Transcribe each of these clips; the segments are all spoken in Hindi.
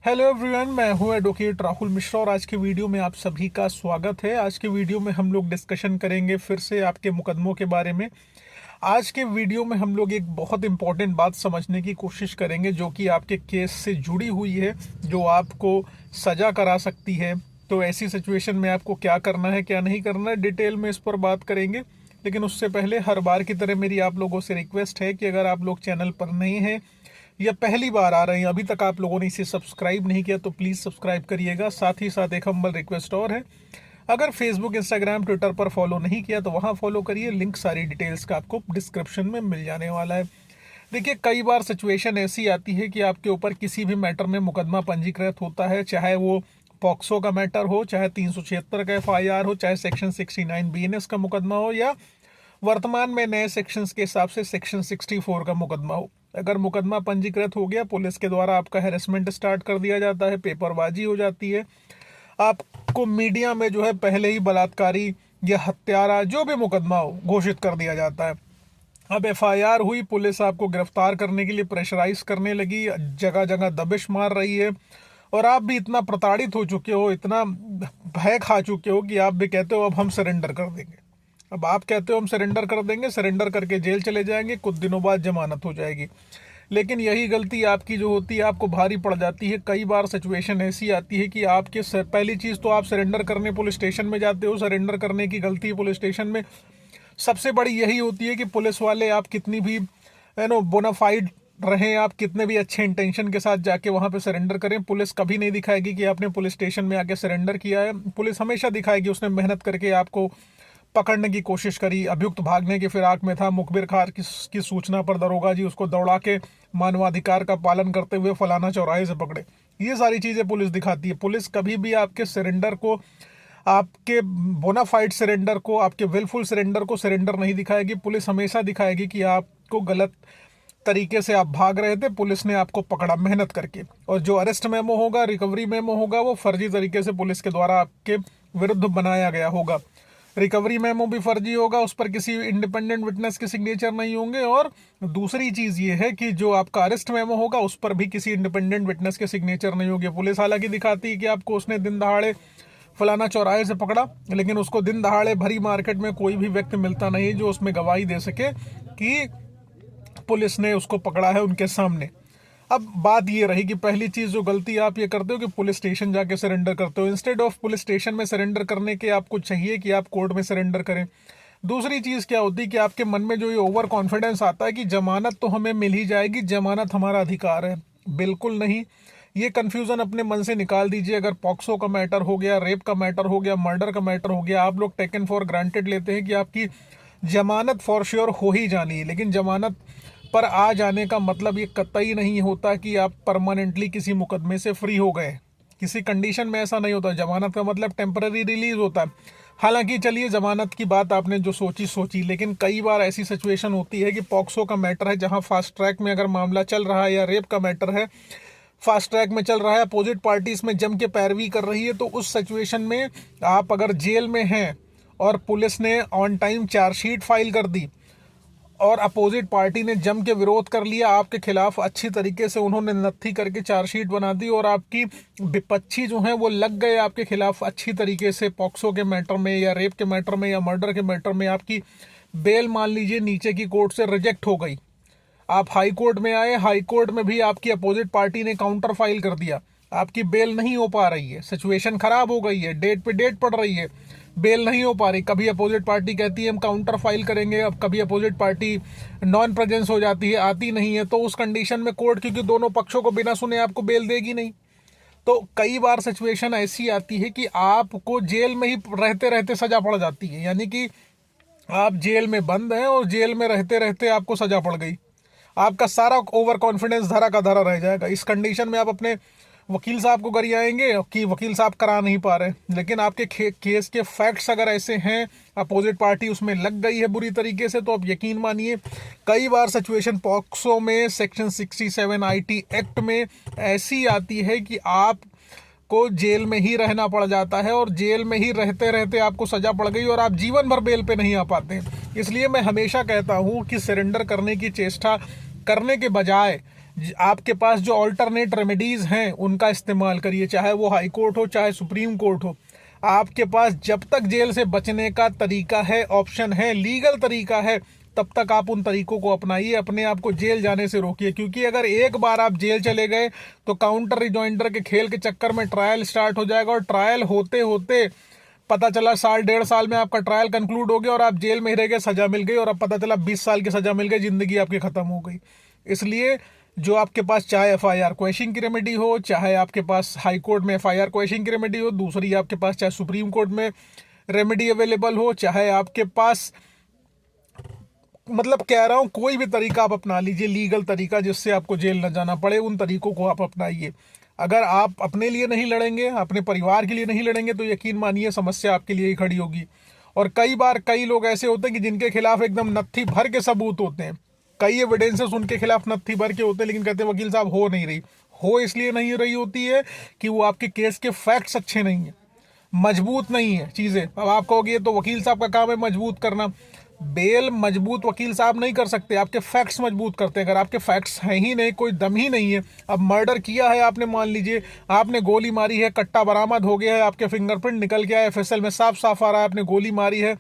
हेलो एवरीवन, मैं हूं एडवोकेट राहुल मिश्रा और आज के वीडियो में आप सभी का स्वागत है। आज के वीडियो में हम लोग डिस्कशन करेंगे फिर से आपके मुकदमों के बारे में। आज के वीडियो में हम लोग एक बहुत इंपॉर्टेंट बात समझने की कोशिश करेंगे जो कि आपके केस से जुड़ी हुई है, जो आपको सज़ा करा सकती है। तो ऐसी सिचुएशन में आपको क्या करना है, क्या नहीं करना है, डिटेल में इस पर बात करेंगे। लेकिन उससे पहले हर बार की तरह मेरी आप लोगों से रिक्वेस्ट है कि अगर आप लोग चैनल पर नए हैं या पहली बार आ रहे हैं, अभी तक आप लोगों ने इसे सब्सक्राइब नहीं किया, तो प्लीज़ सब्सक्राइब करिएगा। साथ ही साथ एक हम्बल रिक्वेस्ट और है, अगर फेसबुक, इंस्टाग्राम, ट्विटर पर फॉलो नहीं किया तो वहाँ फॉलो करिए। लिंक सारी डिटेल्स का आपको डिस्क्रिप्शन में मिल जाने वाला है। देखिए, कई बार सिचुएशन ऐसी आती है कि आपके ऊपर किसी भी मैटर में मुकदमा पंजीकृत होता है, चाहे वो पॉक्सो का मैटर हो, चाहे 376 का FIR हो, चाहे सेक्शन 69 BNS का मुकदमा हो, या वर्तमान में नए सेक्शंस के हिसाब से सेक्शन 64 का मुकदमा हो। अगर मुकदमा पंजीकृत हो गया, पुलिस के द्वारा आपका हैरेसमेंट स्टार्ट कर दिया जाता है, पेपरबाजी हो जाती है, आपको मीडिया में जो है पहले ही बलात्कारी या हत्यारा जो भी मुकदमा हो घोषित कर दिया जाता है। अब FIR हुई, पुलिस आपको गिरफ्तार करने के लिए प्रेशराइज करने लगी, जगह जगह दबिश मार रही है, और आप भी इतना प्रताड़ित हो चुके हो, इतना भय खा चुके हो कि आप भी कहते हो अब हम सरेंडर कर देंगे। अब आप कहते हो हम सरेंडर कर देंगे, सरेंडर करके जेल चले जाएंगे, कुछ दिनों बाद जमानत हो जाएगी। लेकिन यही गलती आपकी जो होती है आपको भारी पड़ जाती है। कई बार सिचुएशन ऐसी आती है कि आपके पहली चीज़ तो आप सरेंडर करने पुलिस स्टेशन में जाते हो। सरेंडर करने की गलती पुलिस स्टेशन में सबसे बड़ी यही होती है कि पुलिस वाले, आप कितनी भी बोनाफाइड रहें, आप कितने भी अच्छे इंटेंशन के साथ जाके वहाँ पे सरेंडर करें, पुलिस कभी नहीं दिखाएगी कि आपने पुलिस स्टेशन में आके सरेंडर किया है। पुलिस हमेशा दिखाएगी उसने मेहनत करके आपको पकड़ने की कोशिश करी, अभियुक्त भागने की फिराक में था, मुखबिर खार की सूचना पर दरोगा जी उसको दौड़ा के मानवाधिकार का पालन करते हुए फलाना चौराहे से पकड़े। ये सारी चीज़ें पुलिस दिखाती है। पुलिस कभी भी आपके सरेंडर को, आपके बोनाफाइड सरेंडर को, आपके विलफुल सरेंडर को सरेंडर नहीं दिखाएगी। पुलिस हमेशा दिखाएगी कि आपको गलत तरीके से आप भाग रहे थे, पुलिस ने आपको पकड़ा मेहनत करके, और जो अरेस्ट मेमो होगा, रिकवरी मेमो होगा, वो फर्जी तरीके से पुलिस के द्वारा आपके विरुद्ध बनाया गया होगा। रिकवरी मेमो भी फर्जी होगा, उस पर किसी इंडिपेंडेंट विटनेस के सिग्नेचर नहीं होंगे। और दूसरी चीज़ ये है कि जो आपका अरेस्ट मेमो होगा उस पर भी किसी इंडिपेंडेंट विटनेस के सिग्नेचर नहीं होंगे। पुलिस हालांकि दिखाती है कि आपको उसने दिन दहाड़े फलाना चौराहे से पकड़ा, लेकिन उसको दिन दहाड़े भरी मार्केट में कोई भी व्यक्ति मिलता नहीं जो उसमें गवाही दे सके कि पुलिस ने उसको पकड़ा है उनके सामने। अब बात ये रही कि पहली चीज़ जो गलती आप ये करते हो कि पुलिस स्टेशन जाके सरेंडर करते हो। इंस्टेड ऑफ पुलिस स्टेशन में सरेंडर करने के आपको चाहिए कि आप कोर्ट में सरेंडर करें। दूसरी चीज़ क्या होती है कि आपके मन में जो ये ओवर कॉन्फिडेंस आता है कि जमानत तो हमें मिल ही जाएगी, जमानत हमारा अधिकार है। बिल्कुल नहीं, ये कन्फ्यूज़न अपने मन से निकाल दीजिए। अगर पॉक्सो का मैटर हो गया, रेप का मैटर हो गया, मर्डर का मैटर हो गया, आप लोग टेकन फॉर ग्रांटेड लेते हैं कि आपकी जमानत फॉर श्योर हो ही जानी है। लेकिन जमानत पर आ जाने का मतलब ये कतई नहीं होता कि आप परमानेंटली किसी मुकदमे से फ्री हो गए। किसी कंडीशन में ऐसा नहीं होता। जमानत का मतलब टेम्पररी रिलीज होता है। हालांकि चलिए, जमानत की बात आपने जो सोची, लेकिन कई बार ऐसी सिचुएशन होती है कि पॉक्सो का मैटर है, जहां फास्ट ट्रैक में अगर मामला चल रहा है, या रेप का मैटर है, फास्ट ट्रैक में चल रहा है, अपोजिट पार्टी इसमें जम के पैरवी कर रही है, तो उस सिचुएशन में आप अगर जेल में हैं और पुलिस ने ऑन टाइम चार्जशीट फाइल कर दी और अपोजिट पार्टी ने जम के विरोध कर लिया आपके खिलाफ, अच्छी तरीके से उन्होंने नत्थी करके चार्जशीट बना दी और आपकी विपक्षी जो है वो लग गए आपके खिलाफ अच्छी तरीके से, पॉक्सो के मैटर में या रेप के मैटर में या मर्डर के मैटर में, आपकी बेल मान लीजिए नीचे की कोर्ट से रिजेक्ट हो गई, आप हाई कोर्ट में आए, हाई कोर्ट में भी आपकी अपोजिट पार्टी ने काउंटर फाइल कर दिया, आपकी बेल नहीं हो पा रही है, सिचुएशन खराब हो गई है, डेट पे डेट पड़ रही है, बेल नहीं हो पा रही, कभी अपोजिट पार्टी कहती है हम काउंटर फाइल करेंगे, अब कभी अपोजिट पार्टी नॉन प्रेजेंस हो जाती है, आती नहीं है, तो उस कंडीशन में कोर्ट, क्योंकि दोनों पक्षों को बिना सुने आपको बेल देगी नहीं। तो कई बार सिचुएशन ऐसी आती है कि आपको जेल में ही रहते रहते सजा पड़ जाती है, यानी कि आप जेल में बंद हैं और जेल में रहते रहते आपको सजा पड़ गई। आपका सारा ओवर कॉन्फिडेंस धरा का धरा रह जाएगा। इस कंडीशन में आप अपने वकील साहब को गरियाएंगे कि वकील साहब करा नहीं पा रहे, लेकिन आपके केस के फैक्ट्स अगर ऐसे हैं, अपोजिट पार्टी उसमें लग गई है बुरी तरीके से, तो आप यकीन मानिए कई बार सिचुएशन पॉक्सो में, सेक्शन 67 IT एक्ट में ऐसी आती है कि आप को जेल में ही रहना पड़ जाता है और जेल में ही रहते रहते आपको सजा पड़ गई और आप जीवन भर बेल पे नहीं आ पाते। इसलिए मैं हमेशा कहता हूँ कि सरेंडर करने की चेष्टा करने के बजाय आपके पास जो ऑल्टरनेट रेमेडीज हैं उनका इस्तेमाल करिए, चाहे वो हाई कोर्ट हो चाहे सुप्रीम कोर्ट हो। आपके पास जब तक जेल से बचने का तरीका है, ऑप्शन है, लीगल तरीका है, तब तक आप उन तरीकों को अपनाइए, अपने आप को जेल जाने से रोकिए। क्योंकि अगर एक बार आप जेल चले गए तो काउंटर रिजॉइंडर के खेल के चक्कर में ट्रायल स्टार्ट हो जाएगा, और ट्रायल होते होते पता चला 1.5 साल में आपका ट्रायल कंक्लूड हो गया और आप जेल में ही रह गए, सजा मिल गई, और अब पता चला 20 साल की सजा मिल गई, जिंदगी आपकी खत्म हो गई। इसलिए जो आपके पास चाहे एफआईआर क्वेश्चन की रेमेडी हो, चाहे आपके पास हाई कोर्ट में एफआईआर क्वेश्चन की रेमेडी हो, दूसरी आपके पास चाहे सुप्रीम कोर्ट में रेमेडी अवेलेबल हो, चाहे आपके पास, मतलब कह रहा हूं कोई भी तरीका आप अपना लीजिए, लीगल तरीका जिससे आपको जेल न जाना पड़े, उन तरीकों को आप अपनाइए। अगर आप अपने लिए नहीं लड़ेंगे, अपने परिवार के लिए नहीं लड़ेंगे, तो यकीन मानिए समस्या आपके लिए ही खड़ी होगी। और कई बार कई लोग ऐसे होते हैं कि जिनके खिलाफ एकदम नत्थी भर के सबूत होते हैं, कई एविडेंसेस उनके खिलाफ नत्थी भर के होते हैं, लेकिन कहते हैं वकील साहब हो नहीं रही। हो इसलिए नहीं रही होती है कि वो आपके केस के फैक्ट्स अच्छे नहीं है, मजबूत नहीं है चीज़ें। अब आप कहोगे तो वकील साहब का काम है मजबूत करना। बेल मजबूत वकील साहब नहीं कर सकते, आपके फैक्ट्स मजबूत करते हैं। अगर आपके फैक्ट्स हैं ही नहीं, कोई दम ही नहीं है, अब मर्डर किया है आपने, मान लीजिए आपने गोली मारी है, कट्टा बरामद हो गया है, आपके फिंगरप्रिंट निकल गया है, एफएसएल में साफ साफ आ रहा है आपने गोली मारी है,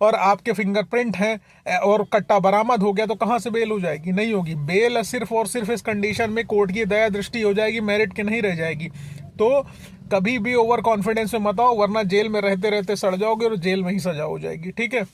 और आपके फिंगरप्रिंट हैं और कट्टा बरामद हो गया, तो कहाँ से बेल हो जाएगी? नहीं होगी। बेल सिर्फ और सिर्फ इस कंडीशन में कोर्ट की दया दृष्टि हो जाएगी, मेरिट की नहीं रह जाएगी। तो कभी भी ओवर कॉन्फिडेंस में मत आओ, वरना जेल में रहते रहते सड़ जाओगे और जेल में ही सजा हो जाएगी। ठीक है।